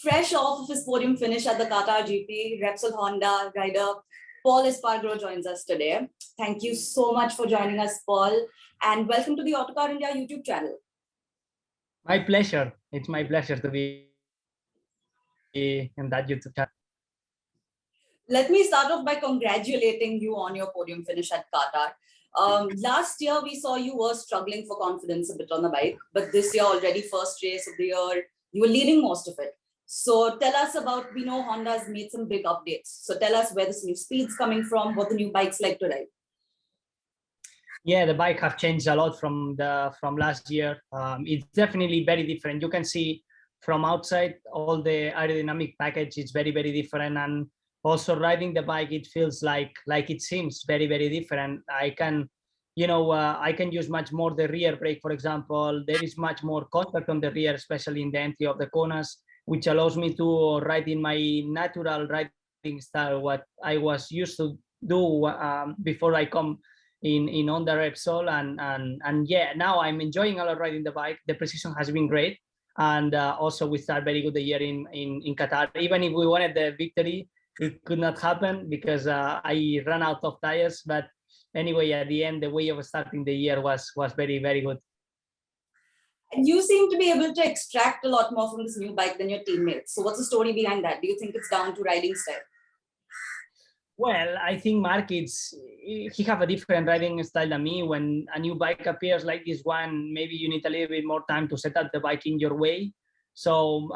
fresh off of his podium finish at the Qatar GP, Repsol Honda rider Pol Espargaro joins us today. Thank you so much for joining us, Paul, and welcome to the Autocar India YouTube channel. My pleasure. It's my pleasure to be in that YouTube channel. Let me start off by congratulating you on your podium finish at Qatar. Last year, we saw you were struggling for confidence a bit on the bike, but this year already, first race of the year, you were leading most of it. So tell us about, we know Honda's made some big updates. So tell us where this new speed's coming from, what the new bike's like to ride. Yeah, the bike have changed a lot from last year. It's definitely very different. You can see from outside all the aerodynamic package is very, very different, and also riding the bike, it feels like it seems very, very different. I can use much more the rear brake, for example. There is much more contact on the rear, especially in the entry of the corners, which allows me to ride in my natural riding style, what I was used to do before I come in on the Repsol, and yeah, now I'm enjoying a lot riding the bike. The precision has been great, and also we start very good the year in Qatar. Even if we wanted the victory, it could not happen because I ran out of tires. But anyway, at the end, the way of starting the year was very, very good. And you seem to be able to extract a lot more from this new bike than your teammates. So what's the story behind that? Do you think it's down to riding style? Well, I think Marc, he have a different riding style than me. When a new bike appears like this one, maybe you need a little bit more time to set up the bike in your way. So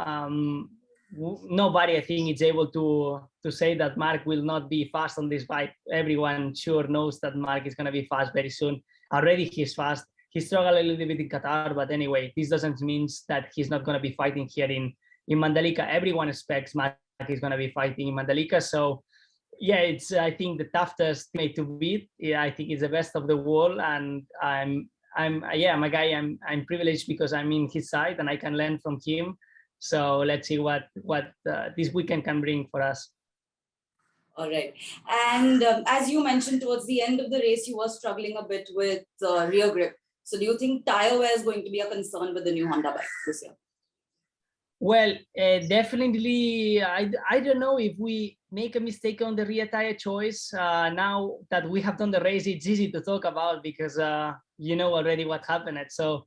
nobody, I think, is able to say that Marc will not be fast on this bike. Everyone sure knows that Marc is going to be fast very soon. Already he's fast. He struggled a little bit in Qatar, but anyway, this doesn't mean that he's not going to be fighting here in Mandalika. Everyone expects Marc is going to be fighting in Mandalika. So yeah, it's, I think, the toughest mate to beat. Yeah, I think it's the best of the world, and I'm a guy. I'm privileged because I'm in his side and I can learn from him. So let's see what this weekend can bring for us. All right. And as you mentioned, towards the end of the race, you were struggling a bit with rear grip. So do you think tire wear is going to be a concern with the new Honda bike this year? Well, definitely, I don't know if we make a mistake on the rear tire choice. Now that we have done the race, it's easy to talk about because you know already what happened. So,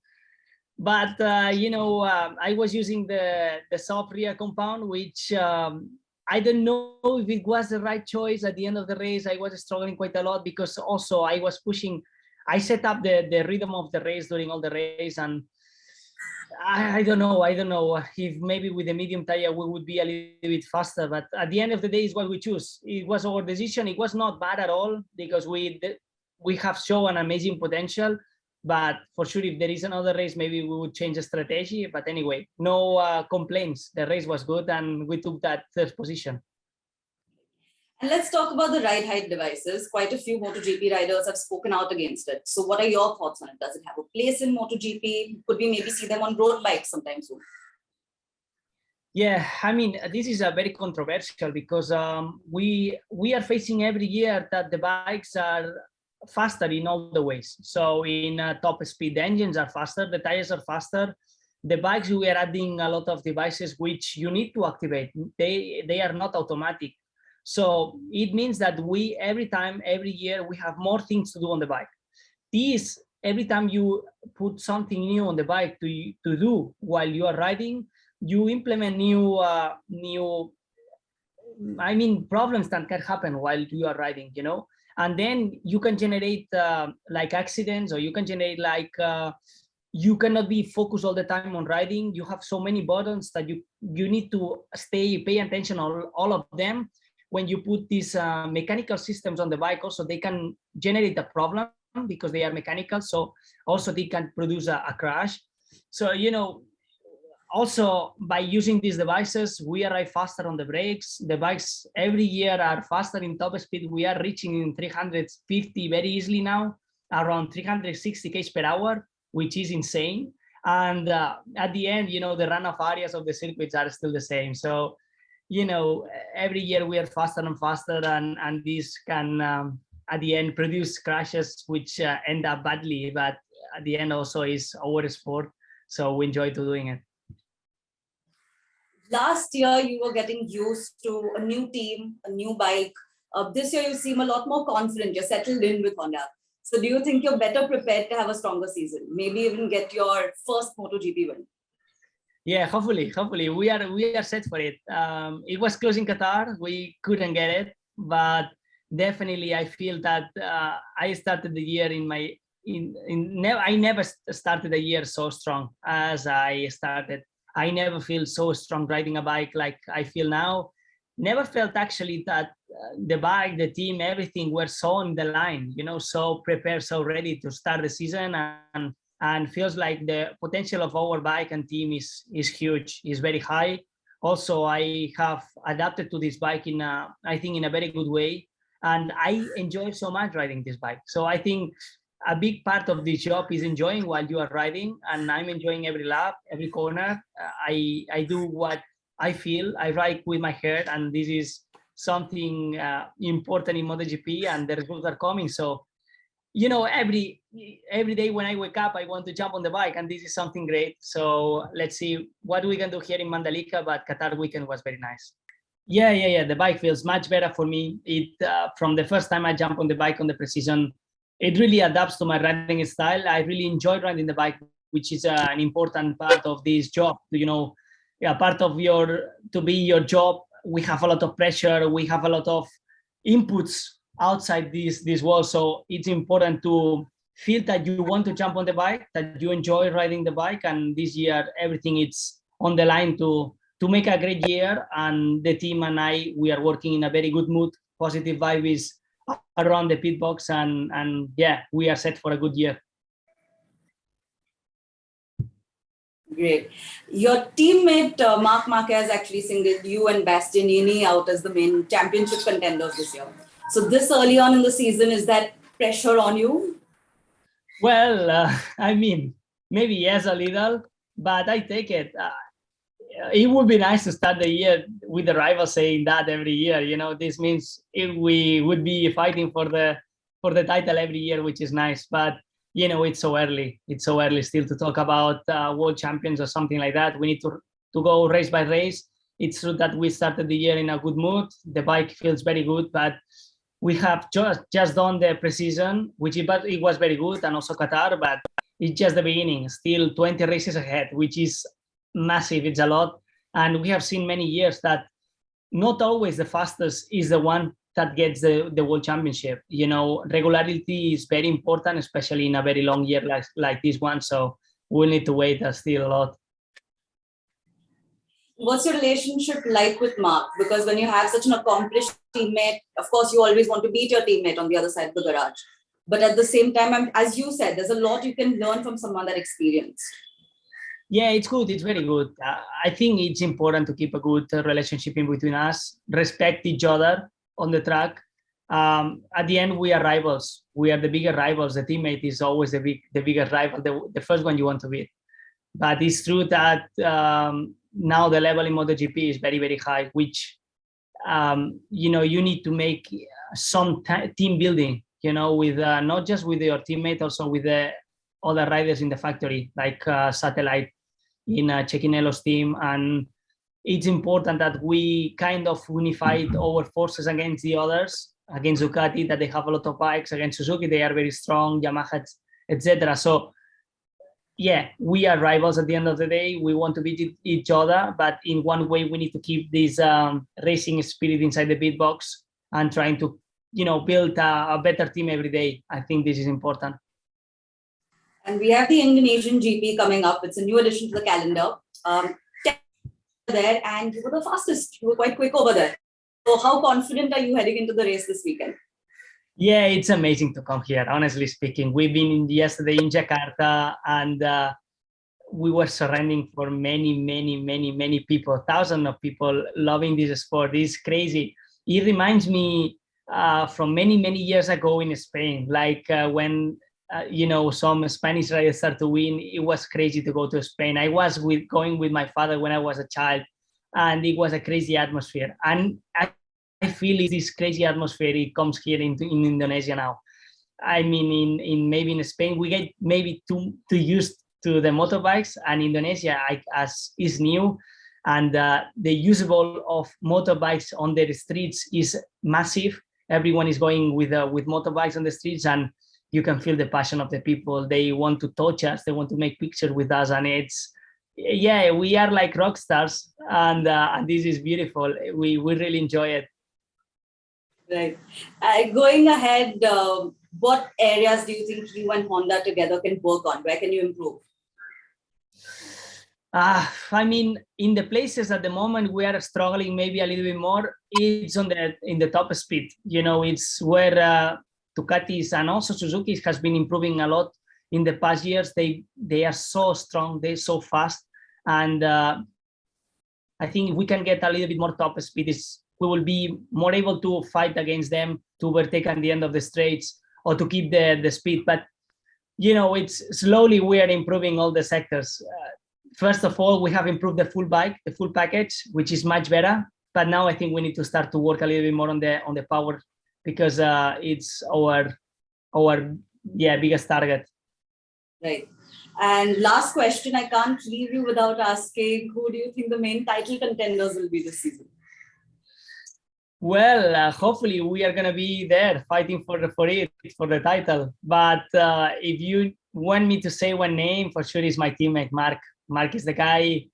but I was using the soft rear compound, which I don't know if it was the right choice. At the end of the race, I was struggling quite a lot because also I was pushing. I set up the rhythm of the race during all the race, and I don't know if maybe with the medium tire we would be a little bit faster, but at the end of the day, it's what we choose. It was our decision. It was not bad at all because we have shown an amazing potential, but for sure, if there is another race, maybe we would change the strategy. But anyway, no complaints. The race was good, and we took that third position. And let's talk about the ride height devices. Quite a few MotoGP riders have spoken out against it. So what are your thoughts on it? Does it have a place in MotoGP? Could we maybe see them on road bikes sometime soon? Yeah, I mean, this is a very controversial because we are facing every year that the bikes are faster in all the ways. So in top speed, the engines are faster, the tires are faster. The bikes, we are adding a lot of devices which you need to activate. They are not automatic. So it means that every year, we have more things to do on the bike. This, every time you put something new on the bike to do while you are riding, you implement new problems that can happen while you are riding, and then you can generate like accidents, or you can generate like you cannot be focused all the time on riding. You have so many buttons that you need to pay attention on all of them. When you put these mechanical systems on the bike, also they can generate a problem because they are mechanical. So also they can produce a crash. So, also by using these devices, we arrive faster on the brakes. The bikes every year are faster in top speed. We are reaching in 350 very easily now, around 360 km per hour, which is insane. And at the end, the runoff areas of the circuits are still the same. So, every year we are faster and faster, and this can at the end produce crashes which end up badly, but at the end also is our sport, so we enjoy doing it. Last year, you were getting used to a new team, a new bike. This year, you seem a lot more confident. You're settled in with Honda. So do you think you're better prepared to have a stronger season? Maybe even get your first MotoGP win? Yeah, hopefully we are set for it. It was close in Qatar, we couldn't get it, but definitely I feel that I started the year I never started the year so strong as I started. I never feel so strong riding a bike like I feel now. Never felt actually that the bike, the team, everything were so on the line, so prepared, so ready to start the season, and feels like the potential of our bike and team is huge, is very high. Also, I have adapted to this bike I think in a very good way, and I enjoy so much riding this bike. So I think a big part of this job is enjoying while you are riding, and I'm enjoying every lap, every corner. I do what I feel. I ride with my heart, and this is something important in MotoGP, and the results are coming. So every day when I wake up, I want to jump on the bike, and this is something great. So let's see what we can do here in Mandalika, but Qatar weekend was very nice. Yeah. The bike feels much better for me. It from the first time I jump on the bike on the precision, it really adapts to my riding style. I really enjoy riding the bike, which is an important part of this job. Part of to be your job, we have a lot of pressure. We have a lot of inputs outside this wall. So it's important to feel that you want to jump on the bike, that you enjoy riding the bike. And this year, everything is on the line to make a great year. And the team and we are working in a very good mood. Positive vibe is around the pit box, and yeah, we are set for a good year. Great. Your teammate Marc Marquez actually singled you and Bastianini out as the main championship contenders this year. So this early on in the season, is that pressure on you? Well, I mean, maybe yes, a little, but I take it. It would be nice to start the year with the rival saying that every year. This means we would be fighting for the title every year, which is nice. But it's so early. It's so early still to talk about world champions or something like that. We need to go race by race. It's true that we started the year in a good mood. The bike feels very good, but we have just done the pre-season, but it was very good, and also Qatar. But it's just the beginning. Still 20 races ahead, which is massive. It's a lot, and we have seen many years that not always the fastest is the one that gets the world championship. Regularity is very important, especially in a very long year like this one. So we'll need to wait still a lot. What's your relationship like with Marc? Because when you have such an accomplished teammate, of course, you always want to beat your teammate on the other side of the garage. But at the same time, as you said, there's a lot you can learn from someone that experienced. Yeah, it's good. It's very good. I think it's important to keep a good relationship in between us, respect each other on the track. At the end, we are rivals. We are the bigger rivals. The teammate is always the bigger rival, the first one you want to beat. But it's true that now the level in MotoGP is very, very high, which, you need to make some team building, with not just with your teammate, also with the other riders in the factory, like Satellite in Cecchinello's team. And it's important that we kind of unified our forces against the others, against Ducati, that they have a lot of bikes, against Suzuki, they are very strong, Yamaha, etc. So yeah, we are rivals at the end of the day. We want to beat each other, but in one way, we need to keep this racing spirit inside the pit box and trying to, build a better team every day. I think this is important. And we have the Indonesian GP coming up. It's a new addition to the calendar. There, and you were the fastest. You were quite quick over there. So how confident are you heading into the race this weekend? Yeah, it's amazing to come here, honestly speaking. We've been yesterday in Jakarta, and we were surrounding for many people, thousands of people loving this sport. It's crazy. It reminds me from many years ago in Spain, like when some Spanish riders start to win. It was crazy to go to Spain. I was going with my father when I was a child, and it was a crazy atmosphere. And I feel this crazy atmosphere, it comes here in Indonesia now. I mean, maybe in Spain, we get maybe too used to the motorbikes, and Indonesia, as is new. and the usable of motorbikes on their streets is massive. Everyone is going with motorbikes on the streets, and you can feel the passion of the people. They want to touch us, they want to make pictures with us, and it's, yeah, we are like rock stars, and this is beautiful. We really enjoy it. Right. Going ahead, what areas do you think you and Honda together can work on? Where can you improve? I mean, in the places at the moment we are struggling maybe a little bit more, it's in the top speed. You know, it's where Ducatis and also Suzuki has been improving a lot in the past years. They are so strong, they're so fast, and I think if we can get a little bit more top speed, we will be more able to fight against them, to overtake at the end of the straights, or to keep the speed. But you know, it's slowly we are improving all the sectors. First of all, we have improved the full bike, the full package, which is much better. But now I think we need to start to work a little bit more on the power, because it's our biggest target. Right. And last question, I can't leave you without asking, who do you think the main title contenders will be this season? Well, hopefully we are gonna be there fighting for the title. But if you want me to say one name, for sure is my teammate Marc. Marc is the guy,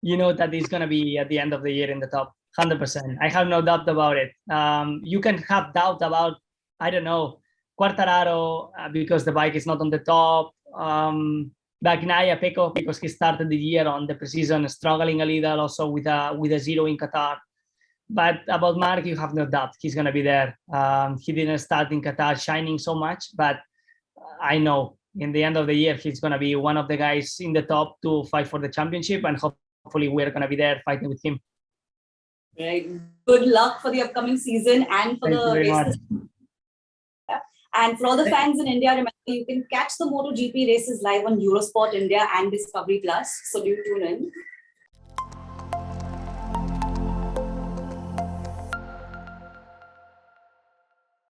you know, that is gonna be at the end of the year in the top, 100%. I have no doubt about it. You can have doubt about, I don't know, Quartararo because the bike is not on the top. Bagnaia Pecco because he started the year on the preseason struggling a little, also with a zero in Qatar. But about Marc, you have no doubt he's gonna be there. He didn't start in Qatar shining so much, but I know in the end of the year he's gonna be one of the guys in the top to fight for the championship, and hopefully we're gonna be there fighting with him. Right. Good luck for the upcoming season and for the races. And for all the fans in India, remember you can catch the MotoGP races live on Eurosport India and Discovery Plus. So do tune in.